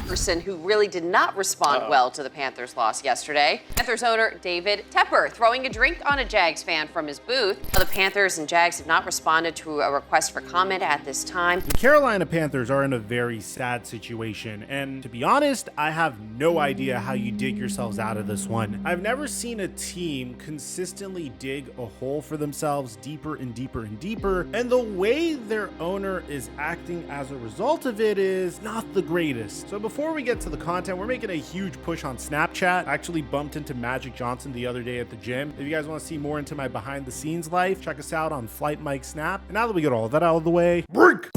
person who really did not respond well to the Panthers' loss yesterday. Panthers owner David Tepper throwing a drink on a Jags fan from his booth. Now, the Panthers and Jags have not responded to a request for comment at this time. The Carolina Panthers are in a very sad situation, and to be honest, I have no idea how you dig yourselves out of this one. I've never seen a team consistently dig a hole for themselves deeper and deeper and deeper, and the way their owner is acting as a result of it is not the greatest. So before we get to the content, we're making a huge push on Snapchat. I actually bumped into Magic Johnson the other day at the gym. If you guys want to see more into my behind the scenes life, check us out on Flight Mike Snap. And now that we get all of that out of the way, break!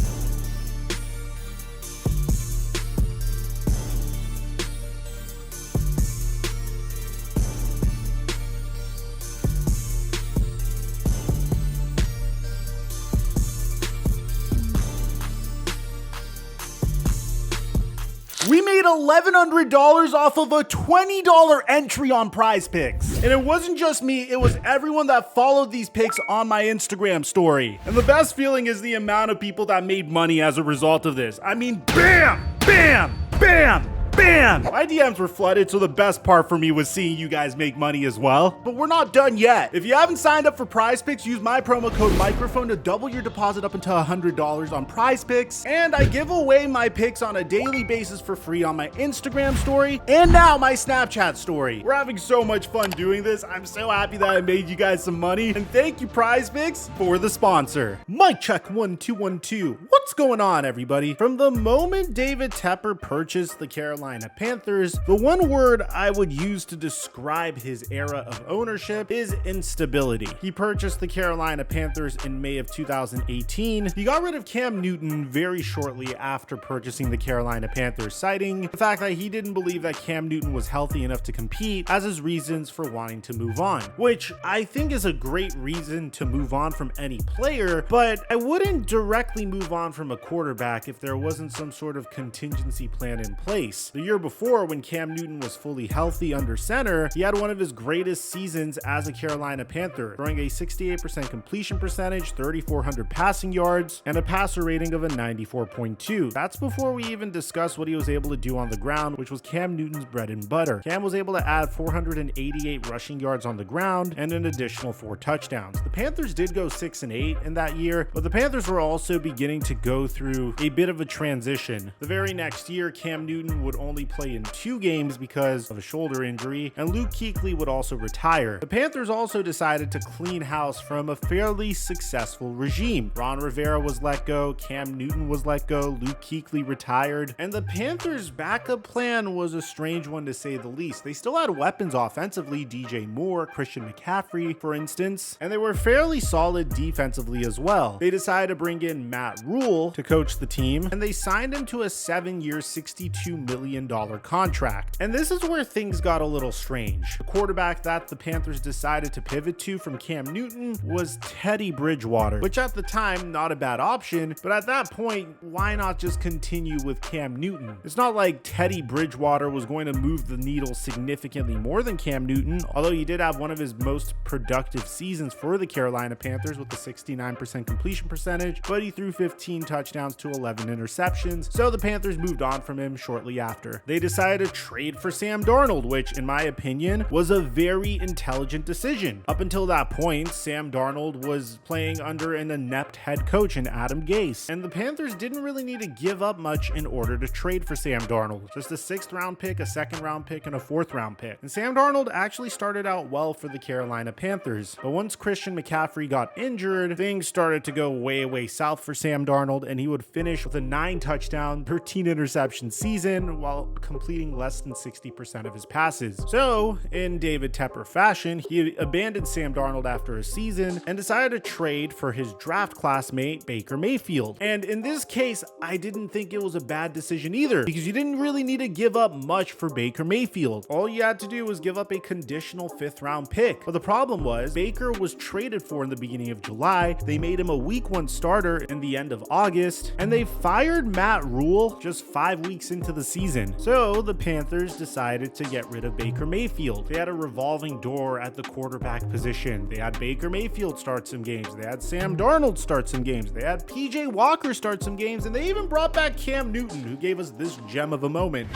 We made $1,100 off of a $20 entry on Prize Picks. And it wasn't just me, it was everyone that followed these picks on my Instagram story. And the best feeling is the amount of people that made money as a result of this. I mean, bam, bam, bam. Bam! My DMs were flooded, so the best part for me was seeing you guys make money as well. But we're not done yet. If you haven't signed up for Prize Picks, use my promo code Mikerophone to double your deposit up until $100 on Prize Picks. And I give away my picks on a daily basis for free on my Instagram story and now my Snapchat story. We're having so much fun doing this. I'm so happy that I made you guys some money. And thank you, Prize Picks, for the sponsor. Mic check 1 2 1 2. What's going on, everybody? From the moment David Tepper purchased the Carolina Panthers, the one word I would use to describe his era of ownership is instability. He purchased the Carolina Panthers in May of 2018. He got rid of Cam Newton very shortly after purchasing the Carolina Panthers, citing the fact that he didn't believe that Cam Newton was healthy enough to compete as his reasons for wanting to move on, which I think is a great reason to move on from any player, but I wouldn't directly move on from a quarterback if there wasn't some sort of contingency plan in place. The year before, when Cam Newton was fully healthy under center, he had one of his greatest seasons as a Carolina Panther, throwing a 68% completion percentage, 3,400 passing yards, and a passer rating of a 94.2. That's before we even discuss what he was able to do on the ground, which was Cam Newton's bread and butter. Cam was able to add 488 rushing yards on the ground and an additional 4 touchdowns. The Panthers did go 6-8 in that year, but the Panthers were also beginning to go through a bit of a transition. The very next year, Cam Newton would only play in 2 games because of a shoulder injury, and Luke Kuechly would also retire. The Panthers also decided to clean house from a fairly successful regime. Ron Rivera was let go, Cam Newton was let go, Luke Kuechly retired, and the Panthers' backup plan was a strange one to say the least. They still had weapons offensively, DJ Moore, Christian McCaffrey, for instance, and they were fairly solid defensively as well. They decided to bring in Matt Rhule to coach the team, and they signed him to a 7-year, $62 million contract. And this is where things got a little strange. The quarterback that the Panthers decided to pivot to from Cam Newton was Teddy Bridgewater, which at the time, not a bad option, but at that point, why not just continue with Cam Newton? It's not like Teddy Bridgewater was going to move the needle significantly more than Cam Newton, although he did have one of his most productive seasons for the Carolina Panthers with a 69% completion percentage, but he threw 15 touchdowns to 11 interceptions, so the Panthers moved on from him shortly after. They decided to trade for Sam Darnold, which in my opinion was a very intelligent decision. Up until that point, Sam Darnold was playing under an inept head coach in Adam Gase, and the Panthers didn't really need to give up much in order to trade for Sam Darnold. Just a 6th round pick, a 2nd round pick, and a 4th round pick. And Sam Darnold actually started out well for the Carolina Panthers, but once Christian McCaffrey got injured, things started to go way south for Sam Darnold, and he would finish with a 9 touchdown, 13 interception season while completing less than 60% of his passes. So, in David Tepper fashion, he abandoned Sam Darnold after a season and decided to trade for his draft classmate, Baker Mayfield. And in this case, I didn't think it was a bad decision either, because you didn't really need to give up much for Baker Mayfield. All you had to do was give up a conditional 5th round pick. But the problem was, Baker was traded for in the beginning of July, they made him a week 1 starter in the end of August, and they fired Matt Rhule just 5 weeks into the season. season. So the Panthers decided to get rid of Baker Mayfield. They had a revolving door at the quarterback position. They had Baker Mayfield start some games. They had Sam Darnold start some games. They had PJ Walker start some games. And they even brought back Cam Newton, who gave us this gem of a moment.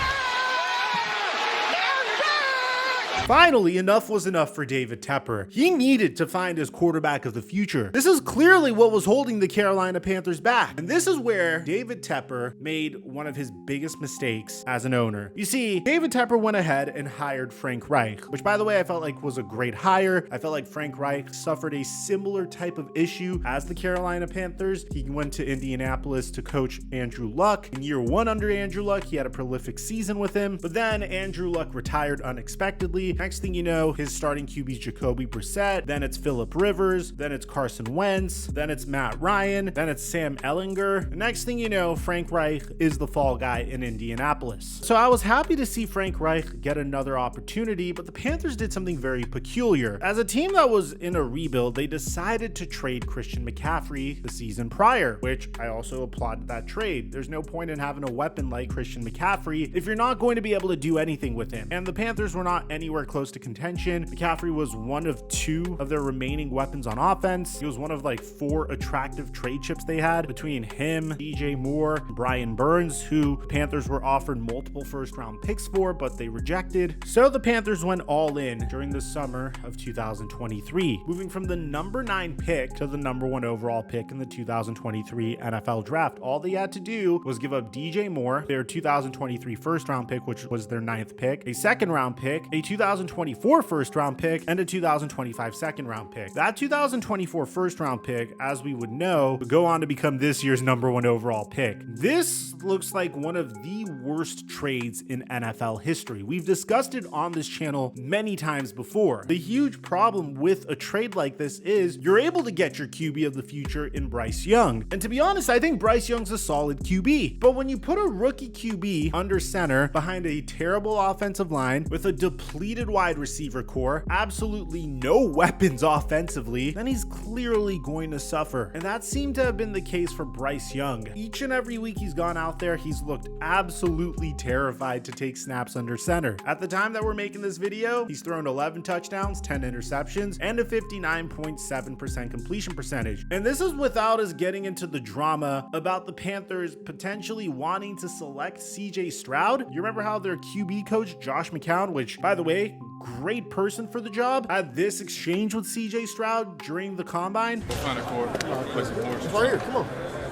Finally, enough was enough for David Tepper. He needed to find his quarterback of the future. This is clearly what was holding the Carolina Panthers back. And this is where David Tepper made one of his biggest mistakes as an owner. You see, David Tepper went ahead and hired Frank Reich, which, by the way, I felt like was a great hire. I felt like Frank Reich suffered a similar type of issue as the Carolina Panthers. He went to Indianapolis to coach Andrew Luck. In year one under Andrew Luck, he had a prolific season with him, but then Andrew Luck retired unexpectedly. Next thing you know, his starting QB's Jacoby Brissett, then it's Phillip Rivers, then it's Carson Wentz, then it's Matt Ryan, then it's Sam Ehlinger. Next thing you know, Frank Reich is the fall guy in Indianapolis. So I was happy to see Frank Reich get another opportunity, but the Panthers did something very peculiar. As a team that was in a rebuild, they decided to trade Christian McCaffrey the season prior, which I also applauded that trade. There's no point in having a weapon like Christian McCaffrey if you're not going to be able to do anything with him. And the Panthers were not anywhere close to contention. McCaffrey was one of two of their remaining weapons on offense. He was one of like 4 attractive trade chips they had between him, DJ Moore, Brian Burns, who the Panthers were offered multiple first-round picks for, but they rejected. So the Panthers went all in during the summer of 2023, moving from the number 9 pick to the number 1 overall pick in the 2023 NFL draft. All they had to do was give up DJ Moore, their 2023 first-round pick, which was their 9th pick, a second-round pick, a 2024 first-round pick, and a 2025 second-round pick. That 2024 first-round pick, as we would know, would go on to become this year's number 1 overall pick. This looks like one of the worst trades in NFL history. We've discussed it on this channel many times before. The huge problem with a trade like this is you're able to get your QB of the future in Bryce Young. And to be honest, I think Bryce Young's a solid QB. But when you put a rookie QB under center behind a terrible offensive line with a depleted wide receiver core, absolutely no weapons offensively, then he's clearly going to suffer. And that seemed to have been the case for Bryce Young. Each and every week he's gone out there, he's looked absolutely terrified to take snaps under center. At the time that we're making this video, he's thrown 11 touchdowns, 10 interceptions, and a 59.7% completion percentage. And this is without us getting into the drama about the Panthers potentially wanting to select CJ Stroud. You remember how their QB coach, Josh McCown, which, by the way, great person for the job, had this exchange with CJ Stroud during the combine? We'll find a court. Play some boards. It's right here, come on.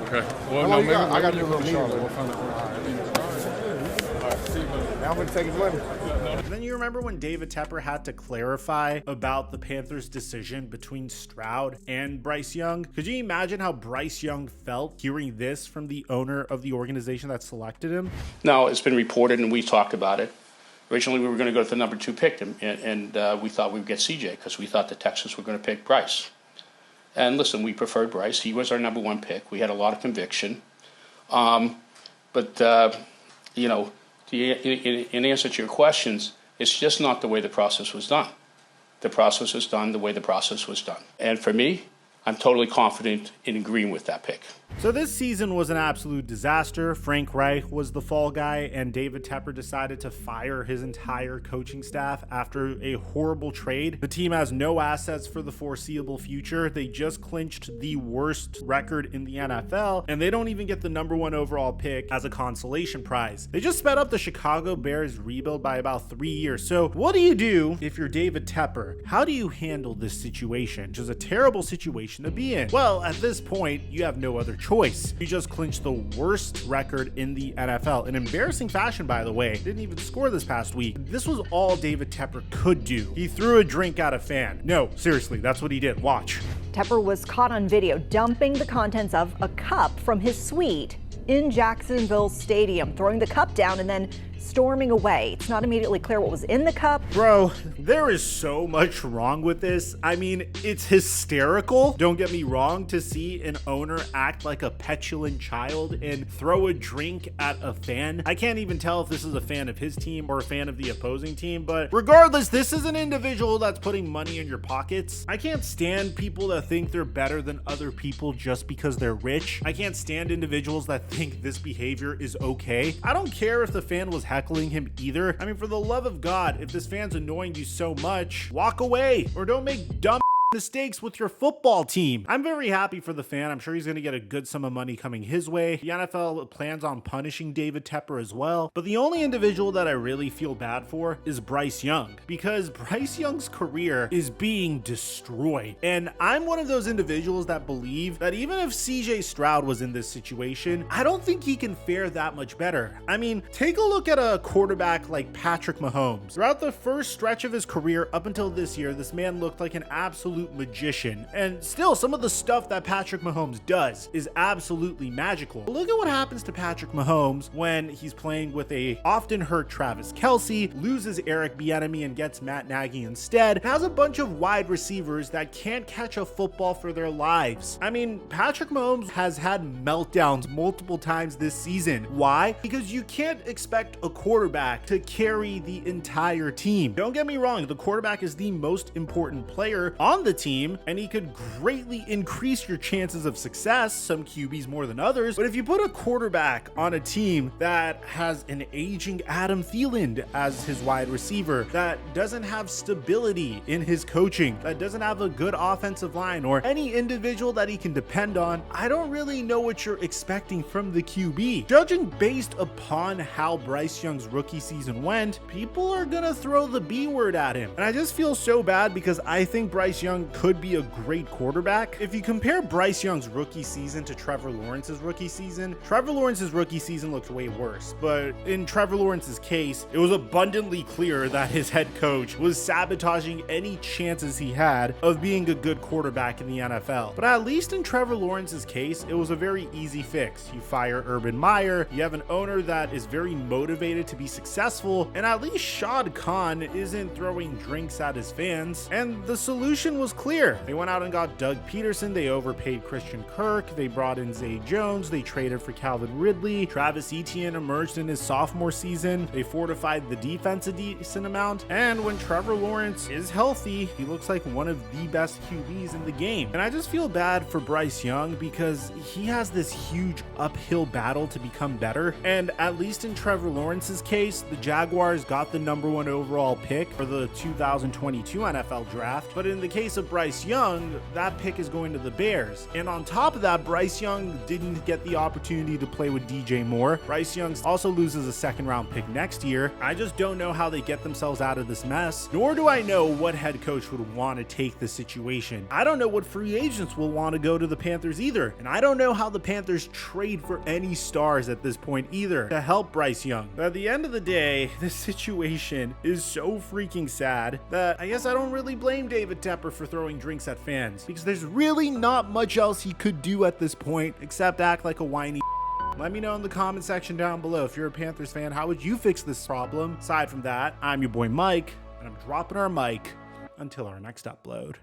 Okay. Well, no, maybe I got to do a little meeting. Charlotte. We'll find a court. All right. See you, buddy. Now I'm going to take his money. And then you remember when David Tepper had to clarify about the Panthers' decision between Stroud and Bryce Young? Could you imagine how Bryce Young felt hearing this from the owner of the organization that selected him? No, it's been reported and we talked about it. Originally, we were going to go to the number 2 pick, and we thought we would get CJ because we thought the Texans were going to pick Bryce. And listen, we preferred Bryce. He was our number 1 pick. We had a lot of conviction. You know, in answer to your questions, it's just not the way the process was done. The process was done the way the process was done. And for me, I'm totally confident in agreeing with that pick. So this season was an absolute disaster. Frank Reich was the fall guy, and David Tepper decided to fire his entire coaching staff after a horrible trade. The team has no assets for the foreseeable future. They just clinched the worst record in the NFL, and they don't even get the number 1 overall pick as a consolation prize. They just sped up the Chicago Bears rebuild by about 3 years. So what do you do if you're David Tepper? How do you handle this situation, which is a terrible situation to be in? Well, at this point, you have no other choice. You just clinched the worst record in the NFL. An embarrassing fashion, by the way. Didn't even score this past week. This was all David Tepper could do. He threw a drink at a fan. No, seriously, that's what he did. Watch. Tepper was caught on video dumping the contents of a cup from his suite in Jacksonville Stadium, throwing the cup down and then storming away. It's not immediately clear what was in the cup. Bro, there is so much wrong with this. I mean, it's hysterical. Don't get me wrong, to see an owner act like a petulant child and throw a drink at a fan. I can't even tell if this is a fan of his team or a fan of the opposing team, but regardless, this is an individual that's putting money in your pockets. I can't stand people that think they're better than other people just because they're rich. I can't stand individuals that think this behavior is okay. I don't care if the fan was heckling him either. I mean, for the love of God, if this fan's annoying you so much, walk away or don't make dumb mistakes with your football team. I'm very happy for the fan. I'm sure he's going to get a good sum of money coming his way. The NFL plans on punishing David Tepper as well. But the only individual that I really feel bad for is Bryce Young, because Bryce Young's career is being destroyed. And I'm one of those individuals that believe that even if CJ Stroud was in this situation, I don't think he can fare that much better. I mean, take a look at a quarterback like Patrick Mahomes. Throughout the first stretch of his career up until this year, this man looked like an absolute magician. And still, some of the stuff that Patrick Mahomes does is absolutely magical. But look at what happens to Patrick Mahomes when he's playing with a often hurt Travis Kelce, loses Eric Bieniemy and gets Matt Nagy instead, has a bunch of wide receivers that can't catch a football for their lives. I mean, Patrick Mahomes has had meltdowns multiple times this season. Why? Because you can't expect a quarterback to carry the entire team. Don't get me wrong, the quarterback is the most important player on the team, and he could greatly increase your chances of success, some QBs more than others. But if you put a quarterback on a team that has an aging Adam Thielen as his wide receiver, that doesn't have stability in his coaching, that doesn't have a good offensive line or any individual that he can depend on, I don't really know what you're expecting from the QB. Judging based upon how Bryce Young's rookie season went, people are gonna throw the B word at him. And I just feel so bad because I think Bryce Young could be a great quarterback. If you compare Bryce Young's rookie season to Trevor Lawrence's rookie season, Trevor Lawrence's rookie season looked way worse. But in Trevor Lawrence's case, it was abundantly clear that his head coach was sabotaging any chances he had of being a good quarterback in the NFL. But at least in Trevor Lawrence's case, it was a very easy fix. You fire Urban Meyer, you have an owner that is very motivated to be successful, and at least Shad Khan isn't throwing drinks at his fans. And the solution was clear. They went out and got Doug Peterson, they overpaid Christian Kirk, they brought in Zay Jones, they traded for Calvin Ridley, Travis Etienne emerged in his sophomore season, they fortified the defense a decent amount, and when Trevor Lawrence is healthy, he looks like one of the best QBs in the game. And I just feel bad for Bryce Young because he has this huge uphill battle to become better, and at least in Trevor Lawrence's case, the Jaguars got the #1 overall pick for the 2022 NFL draft, but in the case of Bryce Young, that pick is going to the Bears. And on top of that, Bryce Young didn't get the opportunity to play with DJ Moore. Bryce Young also loses a second-round pick next year. I just don't know how they get themselves out of this mess, nor do I know what head coach would want to take the situation. I don't know what free agents will want to go to the Panthers either, and I don't know how the Panthers trade for any stars at this point either to help Bryce Young. But at the end of the day, this situation is so freaking sad that I guess I don't really blame David Tepper for throwing drinks at fans, because there's really not much else he could do at this point except act like a whiny. Let me know in the comment section down below, if you're a Panthers fan, how would you fix this problem? Aside from that, I'm your boy Mike, and I'm dropping our mic until our next upload.